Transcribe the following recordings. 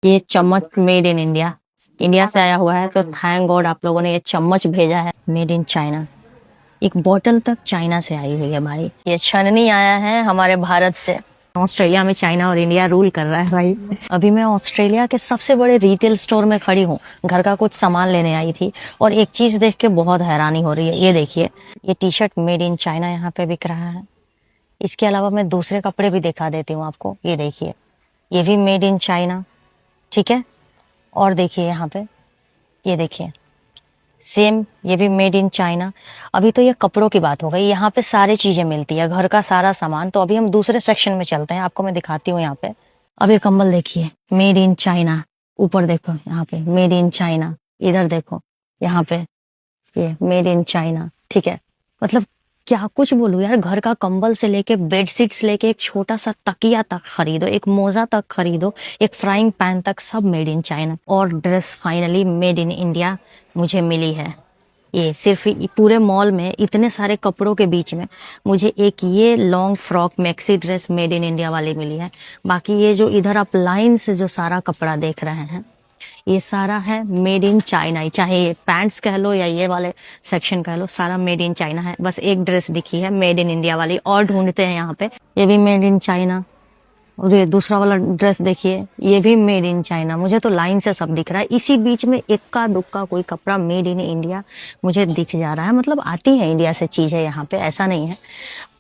ये चम्मच made in India, India से आया हुआ है। तो थैंक गॉड आप लोगों ने ये चम्मच भेजा है मेड इन चाइना। एक बोतल तक चाइना से आई हुई है भाई। ये छन्नी आया है हमारे भारत से। ऑस्ट्रेलिया में चाइना और इंडिया रूल कर रहा है भाई। अभी मैं ऑस्ट्रेलिया के सबसे बड़े रिटेल स्टोर में खड़ी हूँ, घर का कुछ सामान लेने आई थी और एक चीज देख के बहुत हैरानी हो रही है। ये देखिए, ये T shirt made in China यहाँ पे बिक रहा है। इसके अलावा मैं दूसरे कपड़े भी दिखा देती हूँ आपको। ये देखिए, ये भी मेड इन चाइना, ठीक है। और देखिए यहाँ पे, ये देखिए सेम, ये भी मेड इन चाइना। अभी तो ये कपड़ों की बात हो गई, यहाँ पे सारी चीजें मिलती है, घर का सारा सामान। तो अभी हम दूसरे सेक्शन में चलते हैं, आपको मैं दिखाती हूँ यहाँ पे। अब ये कंबल देखिए, मेड इन चाइना। ऊपर देखो यहाँ पे मेड इन चाइना, इधर देखो यहाँ पे ये मेड इन चाइना, ठीक है। मतलब क्या कुछ बोलूं यार, घर का कंबल से लेके बेडशीट से लेके एक छोटा सा तकिया तक खरीदो, एक मोजा तक खरीदो, एक फ्राइंग पैन तक, सब मेड इन चाइना। और dress finally made in India मुझे मिली है। ये सिर्फ पूरे मॉल में इतने सारे कपड़ों के बीच में मुझे एक ये long frock maxi dress made in India वाली मिली है। बाकी ये जो इधर आप लाइन से जो सारा कपड़ा देख रहे हैं, ये सारा है मेड इन चाइना ही। चाहे ये पैंट्स कह लो या ये वाले सेक्शन कह लो, सारा मेड इन चाइना है। बस एक ड्रेस दिखी है मेड इन इंडिया वाली, और ढूंढते हैं यहाँ पे। ये भी मेड इन चाइना। और ये दूसरा वाला ड्रेस देखिए, ये भी मेड इन चाइना। मुझे तो लाइन से सब दिख रहा है, इसी बीच में इक्का दुक्का कोई कपड़ा मेड इन इंडिया मुझे दिख जा रहा है। मतलब आती है इंडिया से चीजें यहाँ पे, ऐसा नहीं है,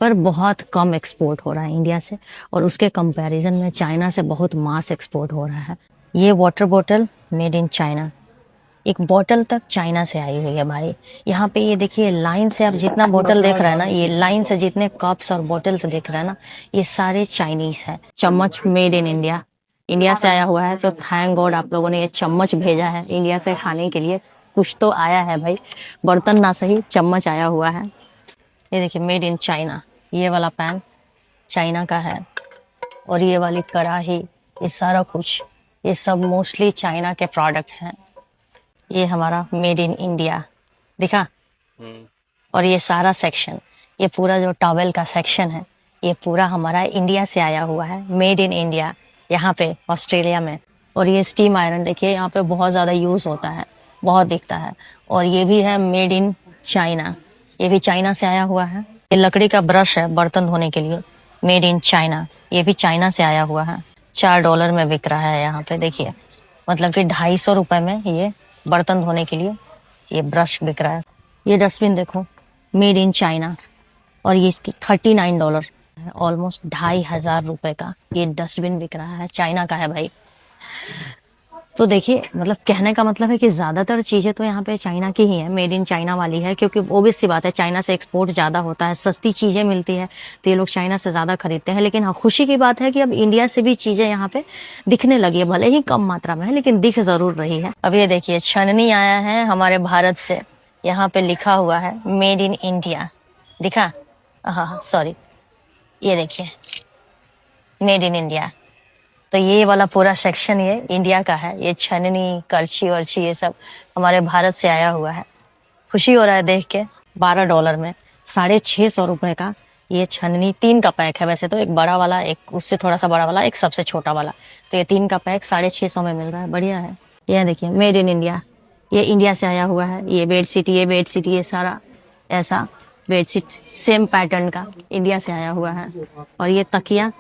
पर बहुत कम एक्सपोर्ट हो रहा है इंडिया से। और उसके कंपैरिजन में चाइना से बहुत मास एक्सपोर्ट हो रहा है। ये वाटर बोतल मेड इन चाइना, एक बोतल तक चाइना से आई हुई है भाई। यहाँ पे ये देखिए, लाइन से आप जितना बोतल देख रहे हैं ना, ये लाइन से जितने कप्स और बोतल्स देख रहे हैं ना, ये सारे चाइनीज है। चम्मच मेड इन इंडिया, इंडिया से आया हुआ है। तो थैंक गॉड आप लोगों ने ये चम्मच भेजा है इंडिया से खाने के लिए। कुछ तो आया है भाई, बर्तन ना सही, चम्मच आया हुआ है। ये देखिए मेड इन चाइना, ये वाला पैन चाइना का है। और ये वाली कढ़ाई, ये सारा कुछ, ये सब मोस्टली चाइना के प्रोडक्ट्स हैं। ये हमारा मेड इन इंडिया दिखा। और ये सारा सेक्शन, ये पूरा जो टॉवेल का सेक्शन है, ये पूरा हमारा इंडिया से आया हुआ है, मेड इन इंडिया, यहाँ पे ऑस्ट्रेलिया में। और ये स्टीम आयरन देखिए, यहाँ पे बहुत ज़्यादा यूज़ होता है, बहुत दिखता है। और ये भी है मेड इन चाइना, ये भी चाइना से आया हुआ है। ये लकड़ी का ब्रश है बर्तन धोने के लिए, मेड इन चाइना, ये भी चाइना से आया हुआ है। $4 में बिक रहा है यहाँ पे देखिए। मतलब कि 250 रुपए में ये बर्तन धोने के लिए ये ब्रश बिक रहा है। ये डस्टबिन देखो, मेड इन चाइना, और ये इसकी $39 है, ऑलमोस्ट 2500 रुपए का ये डस्टबिन बिक रहा है, चाइना का है भाई। तो देखिए, मतलब कहने का मतलब है कि ज्यादातर चीजें तो यहाँ पे चाइना की ही है, मेड इन चाइना वाली है। क्योंकि ओबियस सी बात है, चाइना से एक्सपोर्ट ज्यादा होता है, सस्ती चीजें मिलती है, तो ये लोग चाइना से ज्यादा खरीदते हैं। लेकिन हाँ, खुशी की बात है कि अब इंडिया से भी चीजें यहाँ पे दिखने लगी है, भले ही कम मात्रा में है, लेकिन दिख जरूर रही है। अब ये देखिए, छन्नी आया है हमारे भारत से, यहाँ पे लिखा हुआ है मेड इन इंडिया, दिखा? हाँ सॉरी, ये देखिए मेड इन इंडिया। तो ये वाला पूरा सेक्शन ये इंडिया का है। ये छन्नी, करछी वर्ची, ये सब हमारे भारत से आया हुआ है। खुशी हो रहा है देख के। $12 में 650 रुपए का ये छन्नी, 3 का पैक है वैसे तो, एक बड़ा वाला, एक उससे थोड़ा सा बड़ा वाला, एक सबसे छोटा वाला। तो ये 3 का पैक 650 में मिल रहा है, बढ़िया है। ये देखिए मेड इन इंडिया, ये इंडिया से आया हुआ है। ये बेडशीट, ये सारा ऐसा बेडशीट सेम पैटर्न का इंडिया से आया हुआ है। और ये तकिया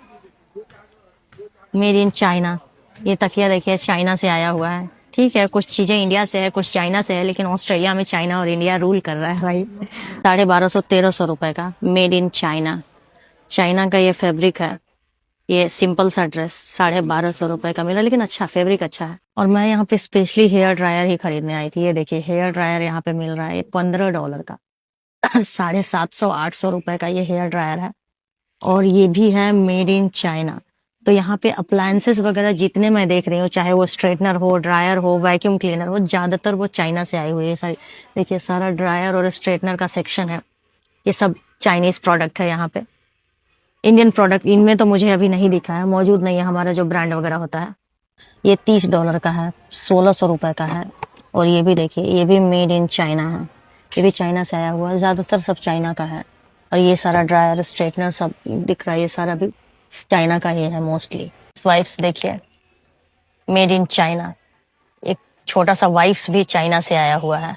मेड इन चाइना, ये तकिया देखिए चाइना से आया हुआ है। ठीक है, कुछ चीजें इंडिया से है, कुछ चाइना से है, लेकिन ऑस्ट्रेलिया में चाइना और इंडिया रूल कर रहा है भाई। 1250-1300 रुपए का मेड इन चाइना, चाइना का ये फैब्रिक है। ये सिंपल सा ड्रेस 1250 रुपए का मिला, लेकिन अच्छा फैब्रिक अच्छा है। और मैं यहाँ पे स्पेशली हेयर ड्रायर ही खरीदने आई थी। ये देखिए हेयर ड्रायर यहाँ पे मिल रहा है, ये $15 का 750-800 रुपए का ये हेयर ड्रायर है। और ये भी है मेड इन चाइना। तो यहाँ पे अप्लायंसेस वगैरह जितने मैं देख रही हूँ, चाहे वो स्ट्रेटनर हो, ड्रायर हो, वैक्यूम क्लीनर हो, ज्यादातर वो चाइना से आई हुई है सारी। देखिए सारा ड्रायर और स्ट्रेटनर का सेक्शन है, ये सब चाइनीज प्रोडक्ट है। यहाँ पे इंडियन प्रोडक्ट इनमें तो मुझे अभी नहीं दिखा है, मौजूद नहीं है हमारा जो ब्रांड वगैरह होता है। ये $30 का है, 1600 रुपए का है। और ये भी देखिए, ये भी मेड इन चाइना है, ये भी चाइना से आया हुआ है, ज्यादातर सब चाइना का है। और ये सारा ड्रायर, स्ट्रेटनर सब दिख रहा है, ये सारा भी चाइना का ही है मोस्टली। स्वाइप्स देखिए, मेड इन चाइना। एक छोटा सा वाइफ्स भी चाइना से आया हुआ है।